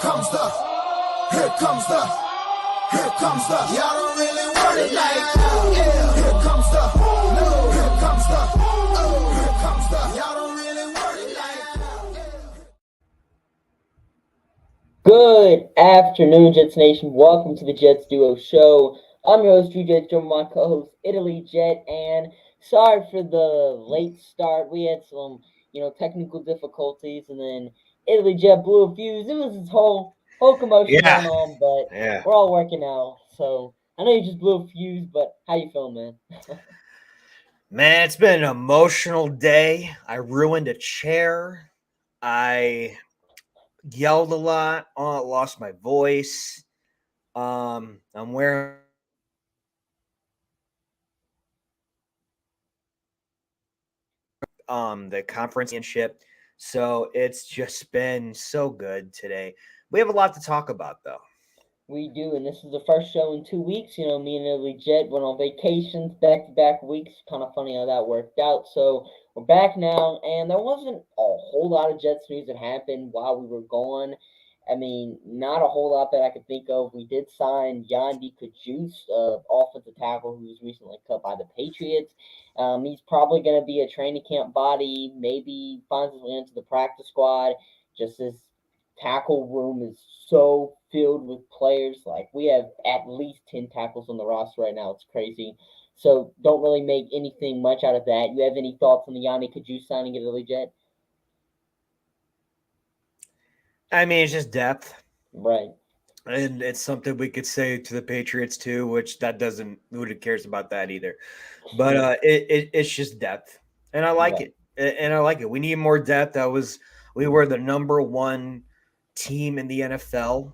Here comes the, y'all don't really want it like that. Yeah. Here comes the, no. Here comes the, oh. Here comes the, y'all don't really want it like that. Good afternoon, Jets Nation. Welcome to the Jets Duo Show. I'm your host, Jude, joined by my co-host, Italy Jet, and sorry for the late start. We had some, technical difficulties, and then Italy Jet blew a fuse. It was this whole commotion going on, but we're all working now. So I know you just blew a fuse, but how you feeling, man? Man, it's been an emotional day. I ruined a chair. I yelled a lot. Lost my voice. I'm wearing the conference championship. So it's just been so good today. We have a lot to talk about, though. We do, and this is the first show in 2 weeks. Me and Italy Jet went on vacations back-to-back weeks. Kind of funny how that worked out. So we're back now, and there wasn't a whole lot of Jets news that happened while we were gone. I mean, not a whole lot that I could think of. We did sign JDS, offensive tackle who was recently cut by the Patriots. He's probably going to be a training camp body, maybe finds his way into the practice squad. Just this tackle room is so filled with players. Like, we have at least 10 tackles on the roster right now. It's crazy. So don't really make anything much out of that. You have any thoughts on the JDS signing at Italy Jet? I mean, it's just depth. Right. And it's something we could say to the Patriots too, which that doesn't, who cares about that either. But it's just depth. And I like it. And I like it. We need more depth. We were the number one team in the NFL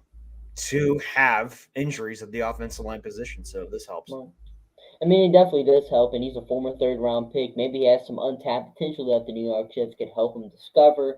to have injuries at the offensive line position. So this helps. Well, I mean, it definitely does help, and he's a former third-round pick. Maybe he has some untapped potential that the New York Jets could help him discover.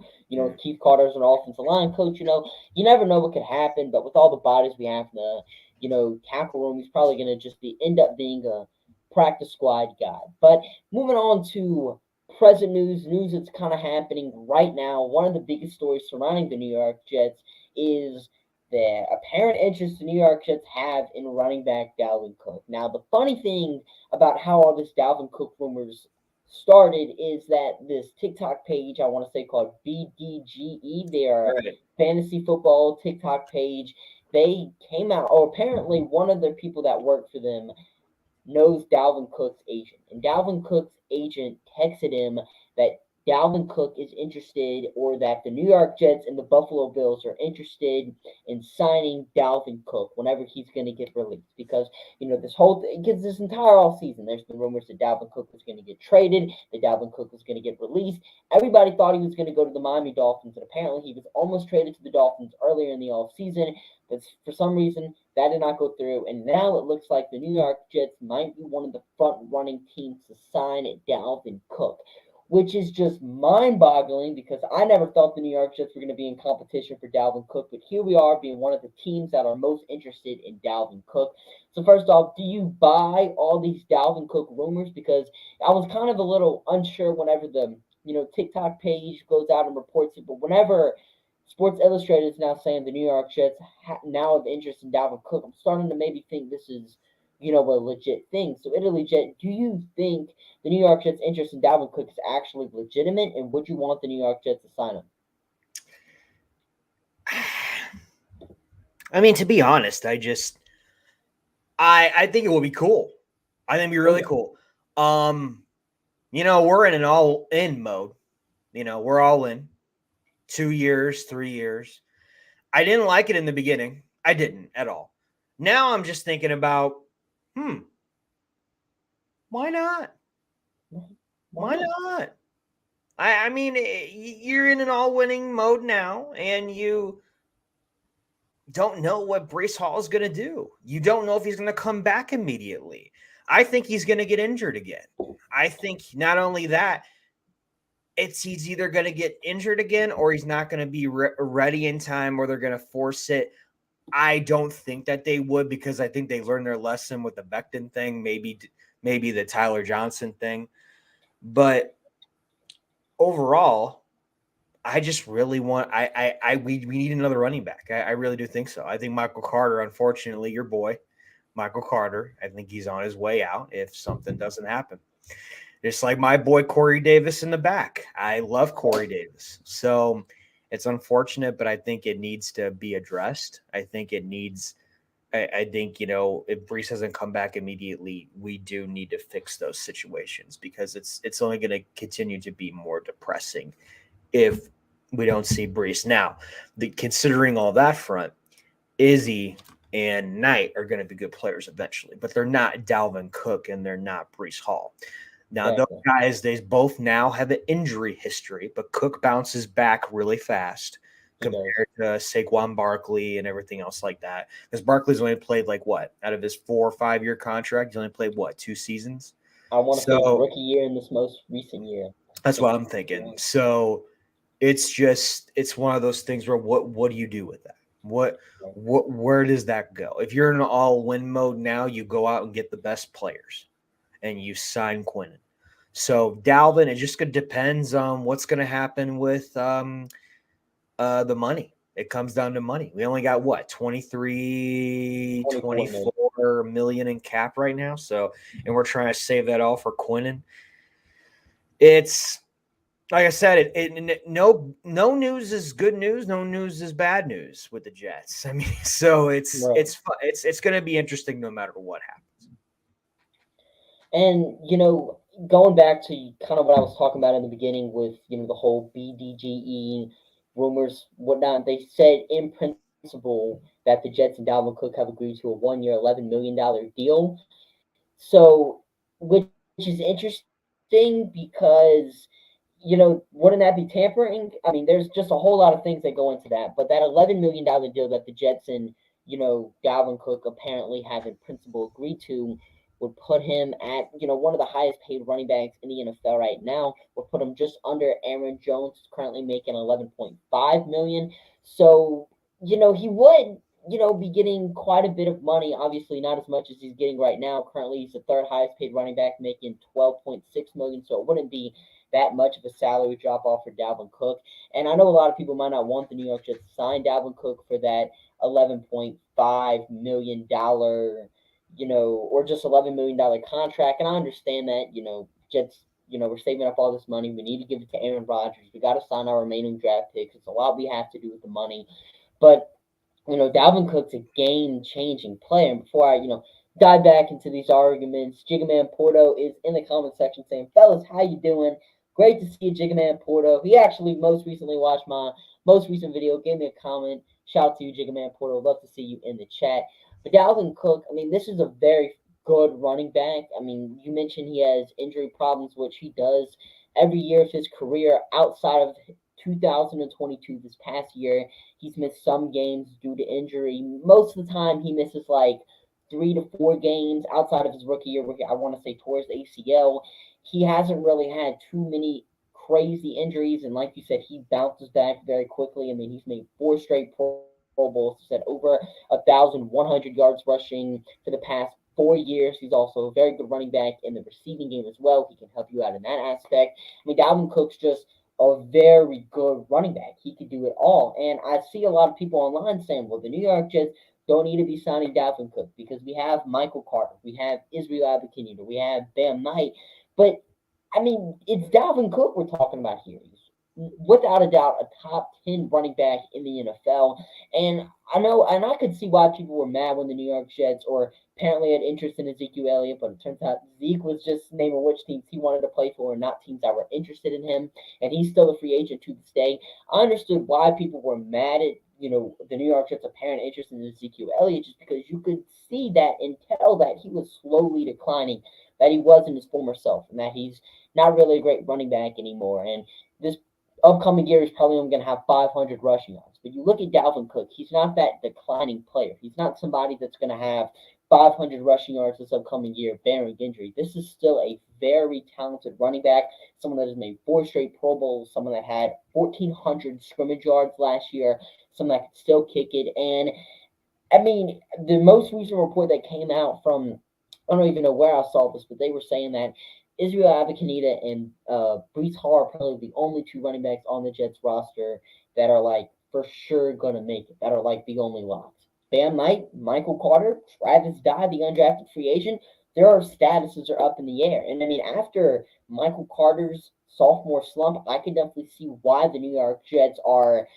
Keith Carter's an offensive line coach. You never know what could happen, but with all the bodies we have in the, tackle room, he's probably going to just end up being a practice squad guy. But moving on to present news that's kind of happening right now. One of the biggest stories surrounding the New York Jets is the apparent interest the New York Jets have in running back Dalvin Cook. Now, the funny thing about how all this Dalvin Cook rumors started is that this TikTok page, I want to say called BDGE, their fantasy football TikTok page, they came out, or apparently one of the people that work for them knows Dalvin Cook's agent. And Dalvin Cook's agent texted him that Dalvin Cook is interested, or that the New York Jets and the Buffalo Bills are interested in signing Dalvin Cook whenever he's going to get released. Because, this whole thing, because this entire offseason, there's been rumors that Dalvin Cook was going to get traded, that Dalvin Cook was going to get released. Everybody thought he was going to go to the Miami Dolphins, and apparently he was almost traded to the Dolphins earlier in the offseason. But for some reason, that did not go through, and now it looks like the New York Jets might be one of the front-running teams to sign Dalvin Cook, which is just mind-boggling because I never thought the New York Jets were going to be in competition for Dalvin Cook, but here we are being one of the teams that are most interested in Dalvin Cook. So first off, do you buy all these Dalvin Cook rumors? Because I was kind of a little unsure whenever the TikTok page goes out and reports it, but whenever Sports Illustrated is now saying the New York Jets now have interest in Dalvin Cook, I'm starting to maybe think this is a legit thing. So, Italy Jet, do you think the New York Jets' interest in Dalvin Cook is actually legitimate, and would you want the New York Jets to sign him? I mean, to be honest, I think it will be cool. I think it'd be really cool. We're in an all-in mode. We're all in. 2 years, 3 years. I didn't like it in the beginning. I didn't at all. Now I'm just thinking about, why not? Why not? I mean, you're in an all-winning mode now, and you don't know what Breece Hall is going to do. You don't know if he's going to come back immediately. I think he's going to get injured again. I think not only that, he's either going to get injured again or he's not going to be ready in time, or they're going to force it. I don't think that they would, because I think they learned their lesson with the Becton thing, maybe the Tyler Johnson thing. But overall, I just really want we need another running back. I really do think so. I think Michael Carter, unfortunately, your boy, Michael Carter, I think he's on his way out if something doesn't happen. Just like my boy Corey Davis in the back. I love Corey Davis. So it's unfortunate, but I think it needs to be addressed. I think it needs I think, if Brees doesn't come back immediately, we do need to fix those situations because it's only going to continue to be more depressing if we don't see Brees. Now, considering all that front, Izzy and Knight are going to be good players eventually, but they're not Dalvin Cook and they're not Brees Hall. Now, those Exactly. guys, they both now have an injury history, but Cook bounces back really fast He does. compared to Saquon Barkley and everything else like that. Because Barkley's only played like what? Out of his 4 or 5 year contract, he's only played what, 2 seasons? I want to say his So rookie year and this most recent year. that's what I'm thinking. So it's one of those things where what do you do with that? Where does that go? If you're in an all win mode now, you go out and get the best players and you sign Quinnen. So Dalvin, it just depends on what's going to happen with the money. It comes down to money. We only got what 24 million in cap right now. So, and we're trying to save that all for Quinnen. It's like I said, no news is good news. No news is bad news with the Jets. I mean, so it's going to be interesting no matter what happens. And going back to kind of what I was talking about in the beginning with the whole BDGE rumors, whatnot, they said in principle that the Jets and Dalvin Cook have agreed to a 1 year, $11 million deal. So, which is interesting because wouldn't that be tampering? I mean, there's just a whole lot of things that go into that. But that $11 million deal that the Jets and Dalvin Cook apparently have in principle agreed to would put him at one of the highest paid running backs in the NFL right now. Would put him just under Aaron Jones, who's currently making 11.5 million. So he would be getting quite a bit of money. Obviously, not as much as he's getting right now. Currently, he's the third highest paid running back, making 12.6 million. So it wouldn't be that much of a salary drop off for Dalvin Cook. And I know a lot of people might not want the New York Jets to sign Dalvin Cook for that $11.5 million, or just $11 million contract. And I understand that, Jets, we're saving up all this money. We need to give it to Aaron Rodgers. We got to sign our remaining draft picks. It's a lot we have to do with the money. But Dalvin Cook's a game-changing player. And before I, dive back into these arguments, Jigaman Porto is in the comment section saying, "Fellas, how you doing? Great to see you, Jigaman Porto." He actually most recently watched my most recent video, gave me a comment. Shout out to you, Jigaman Porto. Love to see you in the chat. But Dalvin Cook, I mean, this is a very good running back. I mean, you mentioned he has injury problems, which he does every year of his career outside of 2022, this past year. He's missed some games due to injury. Most of the time, he misses like 3 to 4 games outside of his rookie year. I want to say towards the ACL. He hasn't really had too many crazy injuries, and like you said, he bounces back very quickly. I mean, he's made 4 straight Pro Bowls. He said over 1,100 yards rushing for the past 4 years. He's also a very good running back in the receiving game as well. He can help you out in that aspect. I mean, Dalvin Cook's just a very good running back. He could do it all. And I see a lot of people online saying, well, the New York Jets don't need to be signing Dalvin Cook because we have Michael Carter, we have Israel Abikinida, we have Bam Knight. But, I mean, it's Dalvin Cook we're talking about here. He's without a doubt a top 10 running back in the NFL. And I know, and I could see why people were mad when the New York Jets or apparently had interest in Ezekiel Elliott, but it turns out Zeke was just naming which teams he wanted to play for and not teams that were interested in him. And he's still a free agent to this day. I understood why people were mad at the New York Jets' apparent interest in Ezekiel Elliott, just because you could see that and tell that he was slowly declining, that he wasn't his former self, and that he's not really a great running back anymore. And this upcoming year is probably only going to have 500 rushing yards. But you look at Dalvin Cook, he's not that declining player. He's not somebody that's going to have 500 rushing yards this upcoming year, bearing injury. This is still a very talented running back, someone that has made 4 straight Pro Bowls, someone that had 1,400 scrimmage yards last year, someone that could still kick it. And, I mean, the most recent report that came out from, I don't even know where I saw this, but they were saying that Israel Abikanita and Brees Hall are probably the only two running backs on the Jets roster that are like for sure gonna make it. That are like the only locks. Bam Knight, Michael Carter, Travis Dye, the undrafted free agent. Their statuses are up in the air. And I mean, after Michael Carter's sophomore slump, I can definitely see why the New York Jets are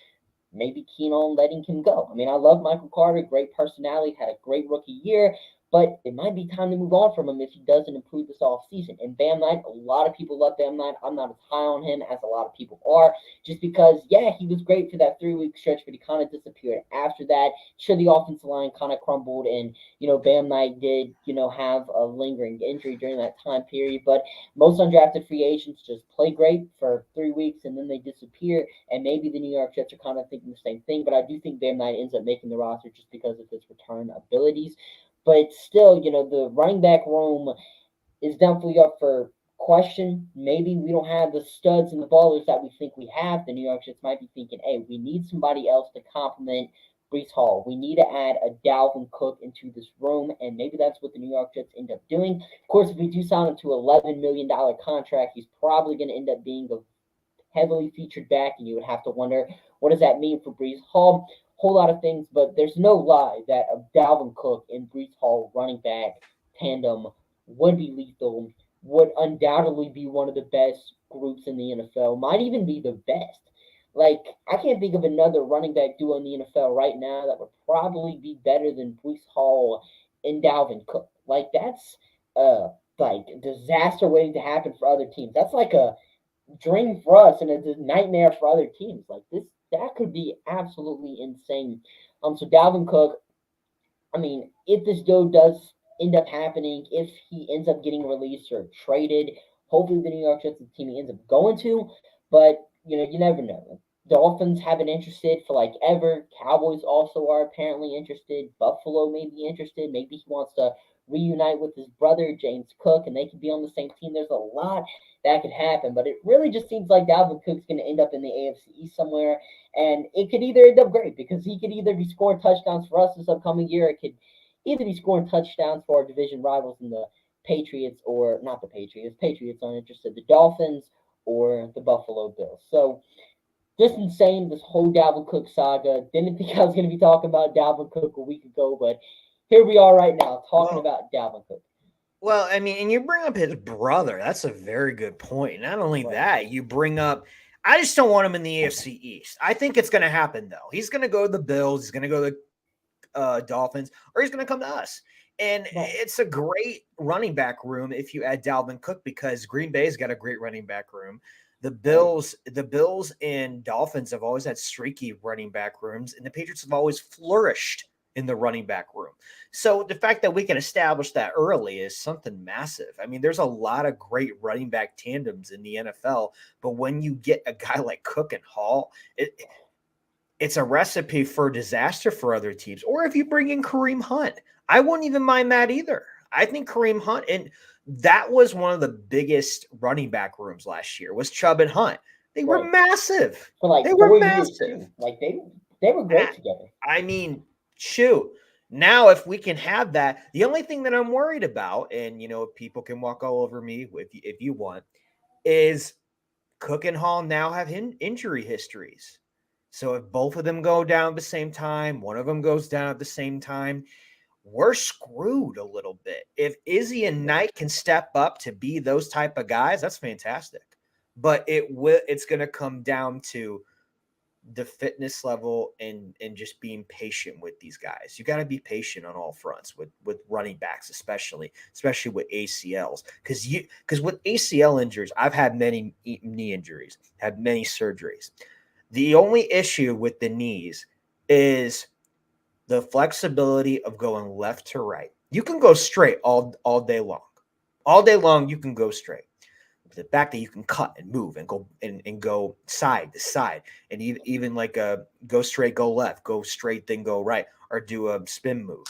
maybe keen on letting him go. I mean, I love Michael Carter, great personality, had a great rookie year, but it might be time to move on from him if he doesn't improve this offseason. And Bam Knight, a lot of people love Bam Knight. I'm not as high on him as a lot of people are, just because, yeah, he was great for that 3 week stretch, but he kind of disappeared after that. Sure, the offensive line kind of crumbled, and, Bam Knight did, have a lingering injury during that time period, but most undrafted free agents just play great for 3 weeks and then they disappear. And maybe the New York Jets are kind of thinking the same thing, but I do think Bam Knight ends up making the roster just because of his return abilities. But still, the running back room is definitely up for question. Maybe we don't have the studs and the ballers that we think we have. The New York Jets might be thinking, hey, we need somebody else to complement Brees Hall. We need to add a Dalvin Cook into this room, and maybe that's what the New York Jets end up doing. Of course, if we do sign him to an $11 million contract, he's probably going to end up being a heavily featured back, and you would have to wonder, what does that mean for Brees Hall? Whole lot of things, but there's no lie that a Dalvin Cook and Brees Hall running back tandem would be lethal, would undoubtedly be one of the best groups in the NFL, might even be the best. Like, I can't think of another running back duo in the NFL right now that would probably be better than Brees Hall and Dalvin Cook. Like, that's like disaster waiting to happen for other teams. That's like a dream for us and a nightmare for other teams. Like this, that could be absolutely insane. So Dalvin Cook, I mean, if this deal does end up happening, if he ends up getting released or traded, hopefully the New York Jets is the team he ends up going to. But you never know. Dolphins haven't interested for like ever. Cowboys also are apparently interested. Buffalo may be interested. Maybe he wants to reunite with his brother James Cook, and they could be on the same team. There's a lot that could happen, but it really just seems like Dalvin Cook's going to end up in the AFC East somewhere, and it could either end up great because he could either be scoring touchdowns for us this upcoming year. It could either be scoring touchdowns for our division rivals in the Patriots, or not the Patriots. Patriots aren't interested. The Dolphins or the Buffalo Bills. So just insane, this whole Dalvin Cook saga. Didn't think I was going to be talking about Dalvin Cook a week ago, but here we are right now talking about Dalvin Cook. Well, I mean, and you bring up his brother. That's a very good point. Not only that, you bring up, I just don't want him in the AFC East. I think it's going to happen, though. He's going to go to the Bills. He's going to go to the Dolphins, or he's going to come to us. And it's a great running back room if you add Dalvin Cook, because Green Bay's got a great running back room. The Bills and Dolphins have always had streaky running back rooms, and the Patriots have always flourished in the running back room. So the fact that we can establish that early is something massive. I mean, there's a lot of great running back tandems in the NFL, but when you get a guy like Cook and Hall, it's a recipe for disaster for other teams. Or if you bring in Kareem Hunt, I wouldn't even mind that either. I think Kareem Hunt, and that was one of the biggest running back rooms last year, was Chubb and Hunt. They were massive. For like they were massive. Years, like they were great together. I mean, shoot. Now, if we can have that, the only thing that I'm worried about, and people can walk all over me if you want, is Cook and Hall now have injury histories. So if both of them go down at the same time, one of them goes down at the same time, we're screwed a little bit. If Izzy and Knight can step up to be those type of guys, that's fantastic. But it's going to come down to the fitness level and just being patient with these guys. You got to be patient on all fronts with running backs, especially with ACLs, because with ACL injuries, I've had many knee injuries, had many surgeries. The only issue with the knees is the flexibility of going left to right. You can go straight all day long. All day long, you can go straight. The fact that you can cut and move and go and go side to side, and even like a go straight, go left, go straight, then go right, or do a spin move,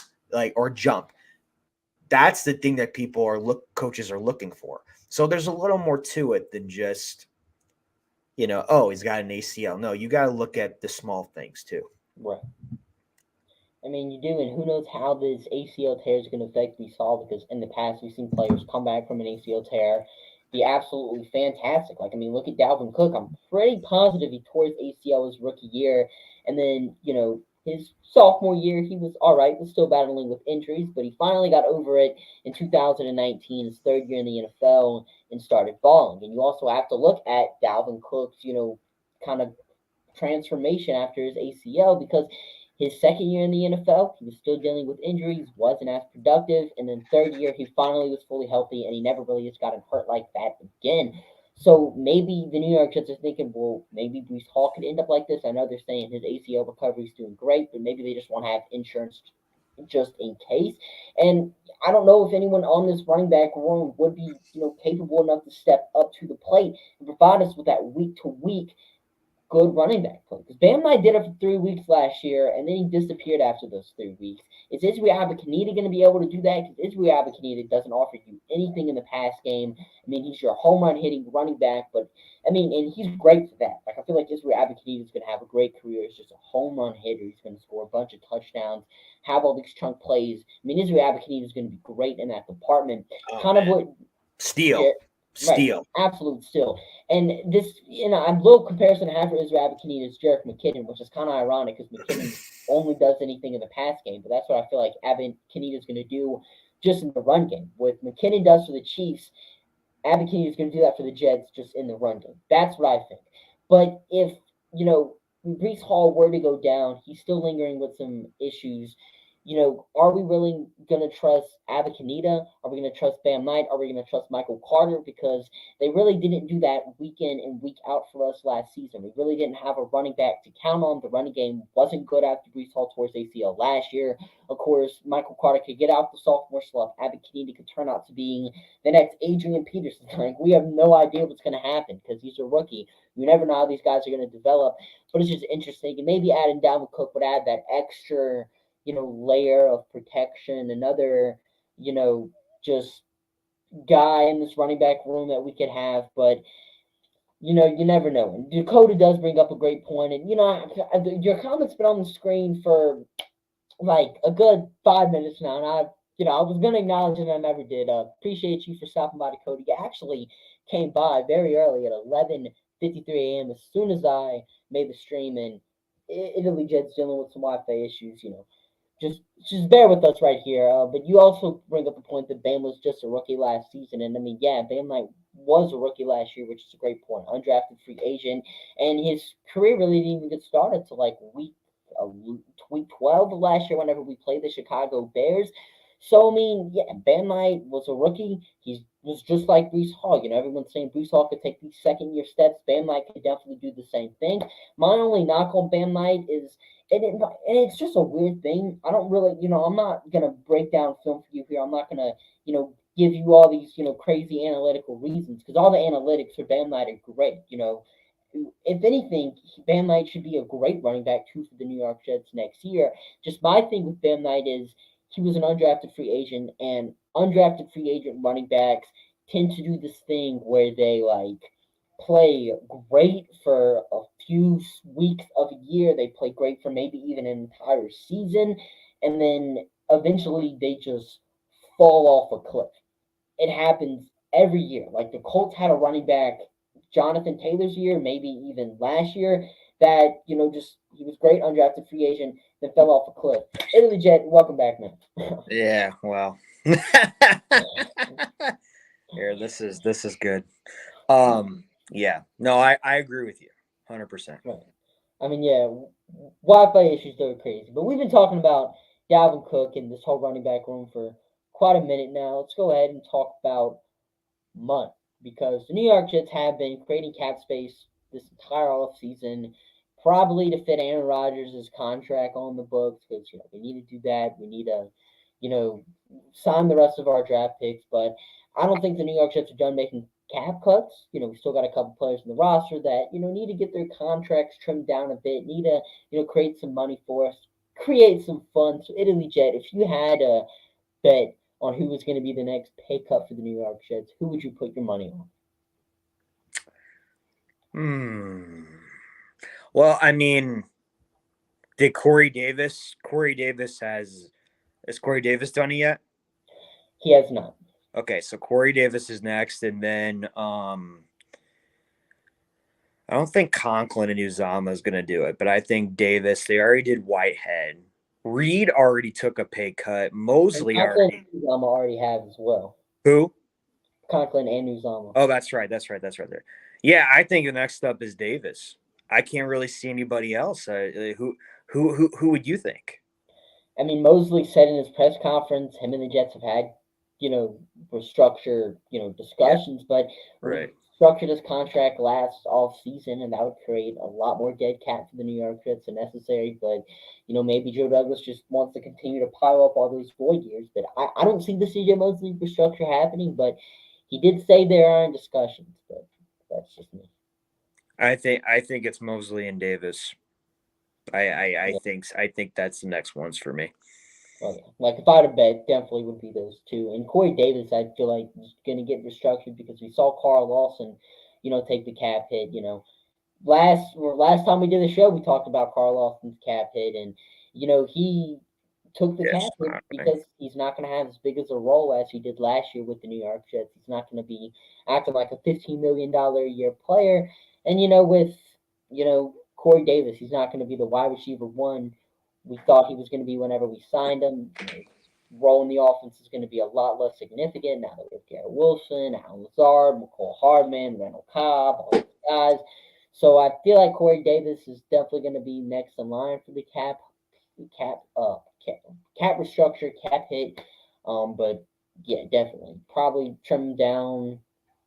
or jump. That's the thing that coaches are looking for. So there's a little more to it than just, he's got an ACL. No, you got to look at the small things too. Right. I mean, you do, and who knows how this ACL tear is going to affect. We saw, because in the past we've seen players come back from an ACL tear, be absolutely fantastic. Like, I mean, look at Dalvin Cook. I'm pretty positive he tore his ACL his rookie year. And then, his sophomore year, he was all right, was still battling with injuries, but he finally got over it in 2019, his third year in the NFL, and started balling. And you also have to look at Dalvin Cook's, kind of transformation after his ACL because his second year in the NFL, he was still dealing with injuries, wasn't as productive, and then third year he finally was fully healthy, and he never really just gotten hurt like that again. So maybe the New York Jets are thinking, well, maybe Brees Hall could end up like this. I know they're saying his ACL recovery is doing great, but maybe they just want to have insurance just in case. And I don't know if anyone on this running back room would be, capable enough to step up to the plate and provide us with that week to week good running back play. Because Bam Knight did it for 3 weeks last year, and then he disappeared after those 3 weeks. Is Israel Abikanita going to be able to do that? Because Israel Abikanita doesn't offer you anything in the pass game. I mean, he's your home run hitting running back, but I mean, and he's great for that. Like, I feel like Israel Abikanita is going to have a great career. He's just a home run hitter. He's going to score a bunch of touchdowns, have all these chunk plays. I mean, Israel Abikanita is going to be great in that department. Oh, kind man. of what Steal. Right, absolute still. And this, a little comparison I have for Israel Abikanita is Jerick McKinnon, which is kind of ironic because McKinnon only does anything in the pass game, but that's what I feel like Abikanita is going to do just in the run game. What McKinnon does for the Chiefs, Abikanita is going to do that for the Jets just in the run game. That's what I think. But if, Brees Hall were to go down, he's still lingering with some issues. Are we really going to trust Abikanita? Are we going to trust Bam Knight? Are we going to trust Michael Carter? Because they really didn't do that week in and week out for us last season. We really didn't have a running back to count on. The running game wasn't good after Brees Hall tore his ACL last year. Of course, Michael Carter could get out the sophomore slump. Abikanita could turn out to being the next Adrian Peterson. Like, we have no idea what's going to happen because he's a rookie. You never know how these guys are going to develop. But it's just interesting. And maybe adding Dalvin Cook would add that extra layer of protection, another, just guy in this running back room that we could have. But, you never know. And Dakota does bring up a great point. And, your comment's been on the screen for like a good 5 minutes now. And I was going to acknowledge it, and I never did. Appreciate you for stopping by, Dakota. You actually came by very early at 11:53 a.m. as soon as I made the stream, and Italy Jets dealing with some Wi-Fi issues, just bear with us right here. But you also bring up the point that Bam was just a rookie last season, and I mean, yeah, Bam Knight was a rookie last year, which is a great point. Undrafted free agent, and his career really didn't even get started till like week 12 of last year, whenever we played the Chicago Bears. So I mean, yeah, Bam Knight was a rookie. He was just like Brees Hall. Everyone's saying Brees Hall could take these second year steps. Bam Knight could definitely do the same thing. My only knock on Bam Knight is and it's just a weird thing. I don't really, I'm not gonna break down film for you here. I'm not gonna, give you all these, crazy analytical reasons because all the analytics for Bam Knight are great. If anything, Bam Knight should be a great running back too for the New York Jets next year. Just my thing with Bam Knight is he was an undrafted free agent, and undrafted free agent running backs tend to do this thing where they play great for a few weeks of a year. They play great for maybe even an entire season, and then eventually they just fall off a cliff. It happens every year. Like the Colts had a running back, Jonathan Taylor's year, maybe even last year, that just he was great undrafted free agent, then fell off a cliff. Italy Jet, welcome back, man. Yeah, well. Here, this is good. Yeah. No, I agree with you 100%. Right. I mean, yeah, Wi-Fi issues are crazy. But we've been talking about Dalvin Cook and this whole running back room for quite a minute now. Let's go ahead and talk about money because the New York Jets have been creating cap space this entire offseason, probably to fit Aaron Rodgers' contract on the books because, we need to do that. We need to, sign the rest of our draft picks. But I don't think the New York Jets are done making cap cuts. We still got a couple players in the roster that, need to get their contracts trimmed down a bit, need to, create some money for us, create some fun. So Italy Jet, if you had a bet on who was going to be the next pay cut for the New York Jets, who would you put your money on? Well, I mean, did Corey Davis is Corey Davis done it yet? He has not. Okay, so Corey Davis is next, and then I don't think Conklin and Uzama is going to do it, but I think Davis. They already did Whitehead. Reed already took a pay cut. And Mosley Conklin already. and Uzama already have as well. Who? Conklin and Uzama. Oh, that's right. That's right there. Yeah, I think the next up is Davis. I can't really see anybody else. Who would you think? I mean, Mosley said in his press conference, him and the Jets have had, restructure, Yeah, discussions, but right. restructure this contract last off season, and that would create a lot more dead cap for the New York Jets than necessary. But, maybe Joe Douglas just wants to continue to pile up all those void years. But I don't see the CJ Mosley restructure happening, but he did say there are in discussions, but that's just me. I think it's Mosley and Davis. Yeah. I think that's the next ones for me. Oh, yeah. Like if I had a bet, definitely would be those two. And Corey Davis, I feel like is going to get restructured because we saw Carl Lawson, take the cap hit. Last time we did the show, we talked about Carl Lawson's cap hit, and he took the Yes, cap hit because he's not going to have as big as a role as he did last year with the New York Jets. He's not going to be acting like a $15 million a year player, and with Corey Davis, he's not going to be the wide receiver one we thought he was going to be whenever we signed him. His role in the offense is going to be a lot less significant now that we have Garrett Wilson, Alan Lazard, McCole Hardman, Randall Cobb, all these guys. So I feel like Corey Davis is definitely going to be next in line for the cap restructure, cap hit. But yeah, definitely probably trim down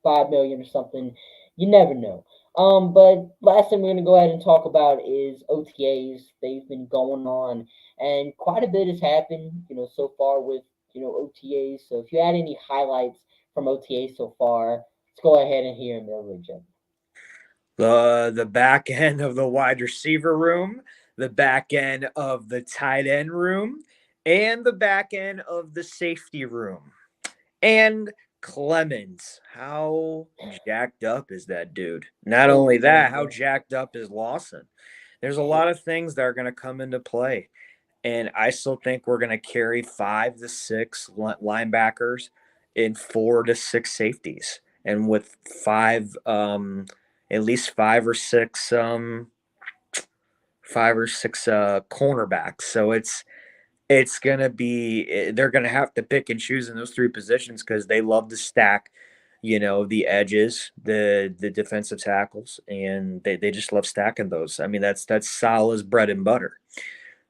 5 million or something. You never know. But last thing we're gonna go ahead and talk about is OTAs. They've been going on, and quite a bit has happened, so far with OTAs. So if you had any highlights from OTAs so far, let's go ahead and hear them, Jim. The back end of the wide receiver room, the back end of the tight end room, and the back end of the safety room. And Clemens, how jacked up is that dude? Not only that, how jacked up is Lawson? There's a lot of things that are going to come into play. And I still think we're going to carry 5 to 6 linebackers in 4 to 6 safeties. And with at least 5 or 6 cornerbacks. So it's gonna be they're gonna have to pick and choose in those 3 positions because they love to stack, the edges, the defensive tackles, and they just love stacking those. I mean, that's Salah's bread and butter.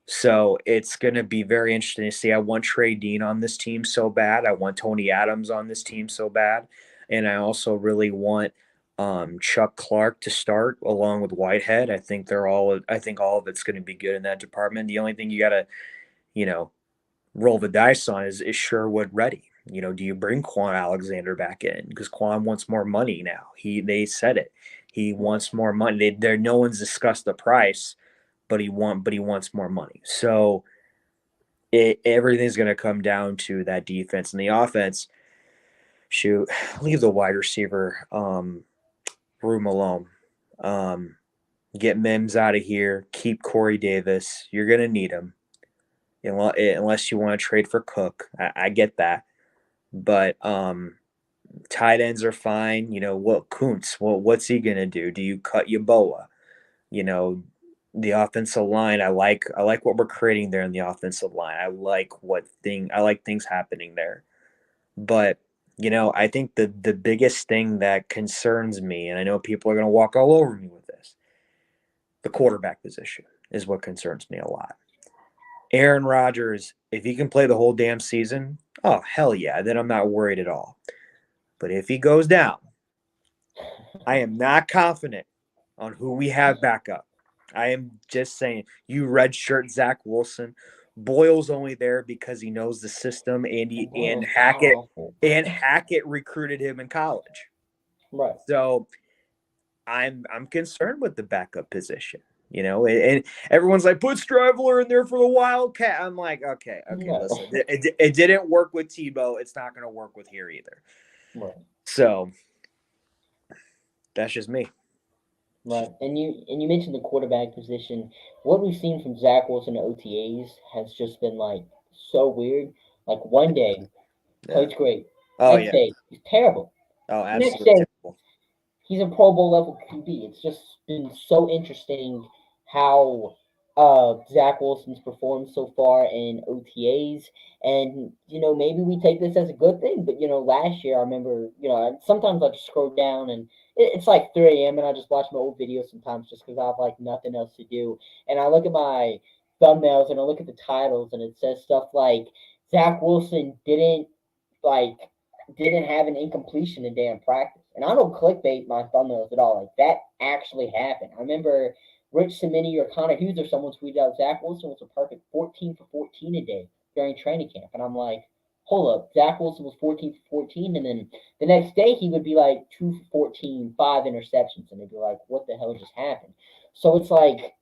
So it's gonna be very interesting to see. I want Trey Dean on this team so bad. I want Tony Adams on this team so bad, and I also really want Chuck Clark to start along with Whitehead. I think all of it's going to be good in that department. The only thing you got to you know, roll the dice on is Sherwood ready? Do you bring Quan Alexander back in? Because Quan wants more money now. They said it. He wants more money. No one's discussed the price, but he wants more money. So everything's going to come down to that defense and the offense. Shoot, leave the wide receiver room alone. Get Mims out of here. Keep Corey Davis. You're going to need him. Unless you want to trade for Cook. I get that. But tight ends are fine. What Kuntz, what's he gonna do? Do you cut Yaboa? The offensive line, I like what we're creating there in the offensive line. I like things happening there. But I think the biggest thing that concerns me, and I know people are gonna walk all over me with this, the quarterback position is what concerns me a lot. Aaron Rodgers, if he can play the whole damn season, oh, hell yeah, then I'm not worried at all. But if he goes down, I am not confident on who we have back up. I am just saying, you redshirt Zach Wilson. Boyle's only there because he knows the system, and Hackett recruited him in college. Right. So I'm concerned with the backup position. And everyone's like, put Stravler in there for the Wildcat. I'm like, okay, No. listen, it didn't work with Tebow. It's not going to work with here either. Right. So that's just me. Right. And you mentioned the quarterback position. What we've seen from Zach Wilson at OTAs has just been like so weird. Like one day, plays great. Oh Next yeah. day, he's terrible. Oh, Next absolutely day, terrible. he's a Pro Bowl level QB. It's just been so interesting how Zach Wilson's performed so far in OTAs. And, maybe we take this as a good thing. But, last year I remember, sometimes I just scroll down and it's like 3 a.m. and I just watch my old videos sometimes just because I have like nothing else to do. And I look at my thumbnails and I look at the titles and it says stuff like Zach Wilson like didn't have an incompletion in damn practice. And I don't clickbait my thumbnails at all. Like that actually happened. I remember Rich Cimini or Connor Hughes or someone tweeted out Zach Wilson was a perfect 14 for 14 a day during training camp. And I'm like, hold up, Zach Wilson was 14 for 14. And then the next day he would be like 2 for 14, 5 interceptions. And they'd be like, what the hell just happened? So it's like,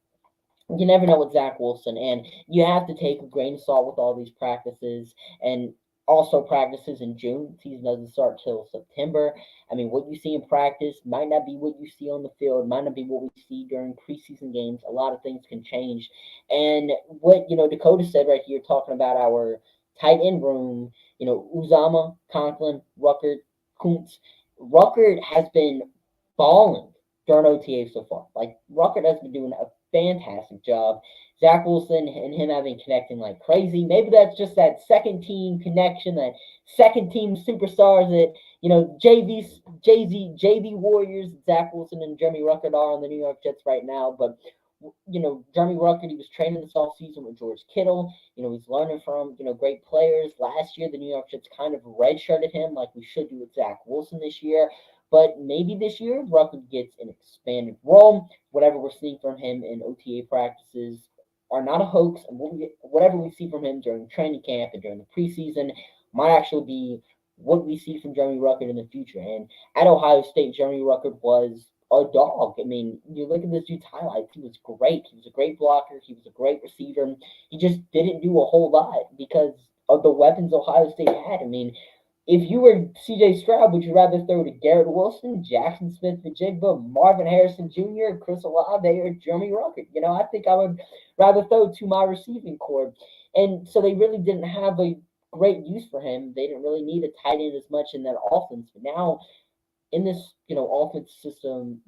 you never know with Zach Wilson, and you have to take a grain of salt with all these practices, and also practices in June. Season doesn't start till September. I mean, what you see in practice might not be what you see on the field, might not be what we see during preseason games. A lot of things can change. And what, Dakota said right here, talking about our tight end room, Uzama, Conklin, Ruckert, Kuntz. Ruckert has been balling during OTA so far. Like, Ruckert has been doing a fantastic job. Zach Wilson and him having connecting like crazy. Maybe that's just that second team connection, that second team superstars that JV Warriors, Zach Wilson and Jeremy Ruckert are on the New York Jets right now. But Jeremy Ruckert, he was training this offseason with George Kittle. He's learning from great players. Last year, the New York Jets kind of redshirted him like we should do with Zach Wilson this year. But maybe this year, Ruckert gets an expanded role. Whatever we're seeing from him in OTA practices are not a hoax, and whatever we see from him during training camp and during the preseason might actually be what we see from Jeremy Ruckert in the future. And at Ohio State, Jeremy Ruckert was a dog. I mean, you look at this dude's highlights, he was great. He was a great blocker. He was a great receiver. He just didn't do a whole lot because of the weapons Ohio State had. I mean, if you were C.J. Stroud, would you rather throw to Garrett Wilson, Jackson Smith-Njigba, Marvin Harrison Jr., Chris Olave, or Jeremy Ruckert? I think I would rather throw to my receiving corps. And so they really didn't have a great use for him. They didn't really need a tight end as much in that offense. But now in this, offense system,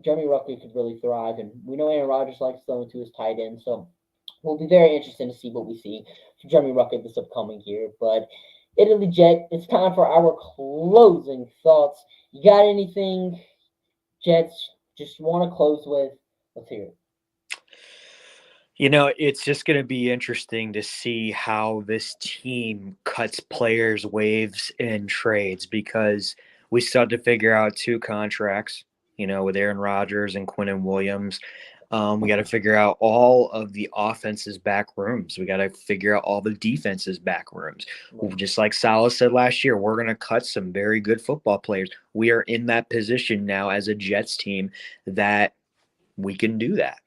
Jeremy Ruckert could really thrive. And we know Aaron Rodgers likes throwing to his tight end. So we'll be very interested to see what we see from Jeremy Ruckert this upcoming year. But Italy Jet, it's time for our closing thoughts. You got anything, Jets, just want to close with? Let's hear it. It's just going to be interesting to see how this team cuts players, waves, and trades because we still have to figure out 2 contracts, with Aaron Rodgers and Quinnen Williams. We got to figure out all of the offense's back rooms. We got to figure out all the defense's back rooms. Just like Salah said last year, we're going to cut some very good football players. We are in that position now as a Jets team that we can do that.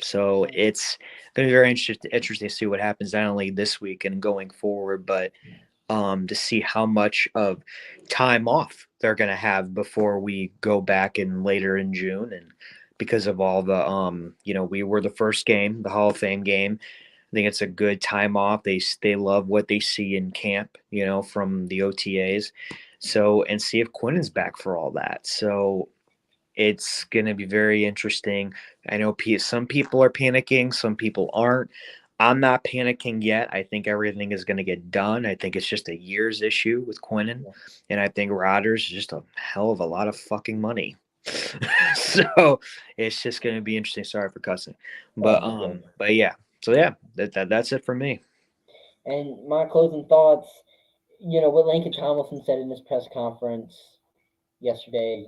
So it's going to be very interesting to see what happens not only this week and going forward, but to see how much of time off they're going to have before we go back in later in June. And because of all the, we were the first game, the Hall of Fame game. I think it's a good time off. They love what they see in camp, from the OTAs. So, and see if Quinnen's back for all that. So it's going to be very interesting. I know some people are panicking, some people aren't. I'm not panicking yet. I think everything is going to get done. I think it's just a year's issue with Quinnen. And I think Rodgers is just a hell of a lot of fucking money. So it's just going to be interesting. Sorry for cussing. But yeah. So yeah, that's it for me. And my closing thoughts, what Lincoln Tomlinson said in this press conference yesterday.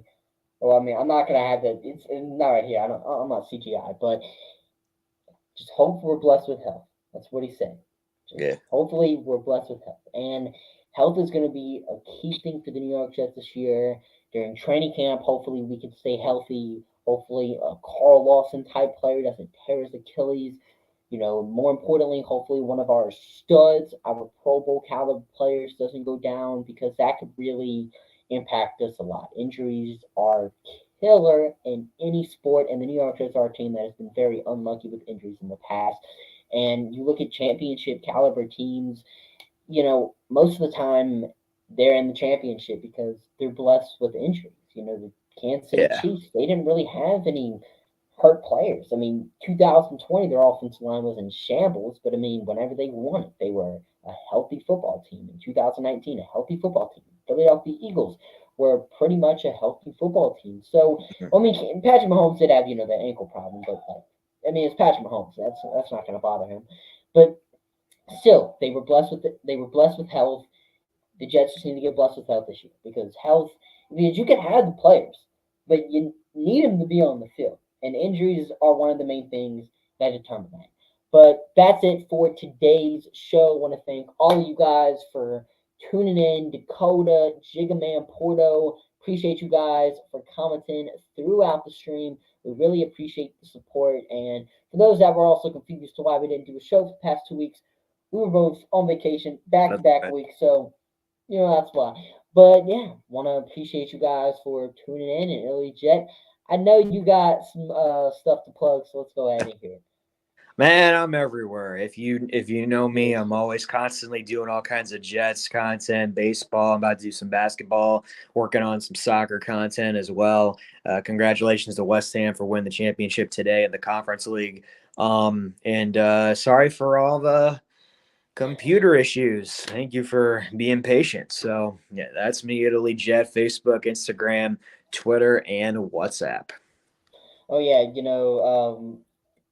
Well, I mean, I'm not gonna have that. It's not right here. I'm not CGI, but just hope we're blessed with health. That's what he said. Hopefully, we're blessed with health, and health is going to be a key thing for the New York Jets this year during training camp. Hopefully, we can stay healthy. Hopefully, a Carl Lawson type player doesn't tear his Achilles. More importantly, hopefully one of our studs, our Pro Bowl caliber players, doesn't go down because that could really impact us a lot. Injuries are killer in any sport, and the New York Jets are a team that has been very unlucky with injuries in the past. And you look at championship caliber teams, most of the time they're in the championship because they're blessed with injuries. The Kansas City Yeah. Chiefs, they didn't really have any hurt players. I mean, 2020, their offensive line was in shambles, but I mean, whenever they won it, they were a healthy football team. In 2019, a healthy football team. Philadelphia Eagles were pretty much a healthy football team. So, I mean, Patrick Mahomes did have, that ankle problem, but I mean, it's Patrick Mahomes. That's not going to bother him. But still, they were blessed with health. The Jets just need to get blessed with health this year because you can have the players, but you need them to be on the field. And injuries are one of the main things that determine that. But that's it for today's show. I want to thank all of you guys for tuning in. Dakota, Jigaman, Porto, appreciate you guys for commenting throughout the stream. We really appreciate the support. And for those that were also confused to why we didn't do a show for the past 2 weeks, we were both on vacation back to That's back right. weeks. So that's why. But yeah, want to appreciate you guys for tuning in. And Illy Jet, I know you got some stuff to plug, so let's go ahead and hear it. Man, I'm everywhere. If you know me, Yes. I'm always constantly doing all kinds of Jets content, baseball. I'm about to do some basketball, working on some soccer content as well. Congratulations to West Ham for winning the championship today in the Conference League. And sorry for all the computer issues. Thank you for being patient. So yeah, that's me, Italy Jet, Facebook, Instagram, Twitter, and WhatsApp. Oh yeah,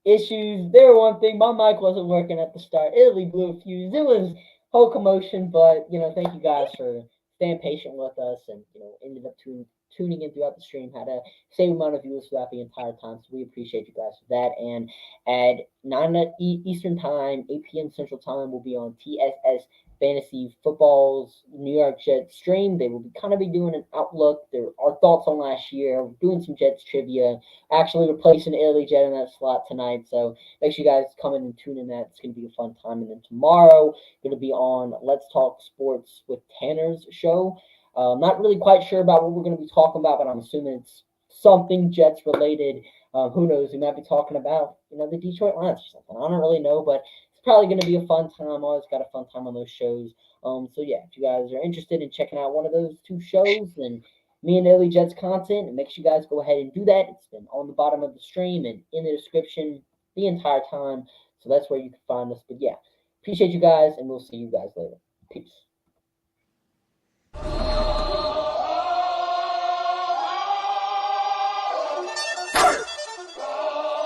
issues. They were one thing. My mic wasn't working at the start. Italy blew a fuse. It was whole commotion, but thank you guys for staying patient with us and ended up tuning in throughout the stream. Had a same amount of viewers throughout the entire time, so we appreciate you guys for that. And at 9 Eastern time, 8 p.m. Central time, we'll be on TSS Fantasy Football's New York Jets stream. They will be doing an outlook. Our thoughts on last year. We're doing some Jets trivia, actually replacing Italy Jet in that slot tonight. So make sure you guys come in and tune in. That it's going to be a fun time. And then tomorrow, going to be on Let's Talk Sports with Tanner's show. Not really quite sure about what we're going to be talking about, but I'm assuming it's something Jets related. Who knows? We might be talking about the Detroit Lions or something. I don't really know, but it's probably going to be a fun time. Always got a fun time on those shows. So yeah, if you guys are interested in checking out one of those two shows, then me and Illy Jet's content, and make sure you guys go ahead and do that. It's been on the bottom of the stream and in the description the entire time. So that's where you can find us. But yeah, appreciate you guys, and we'll see you guys later. Peace.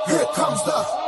Here comes the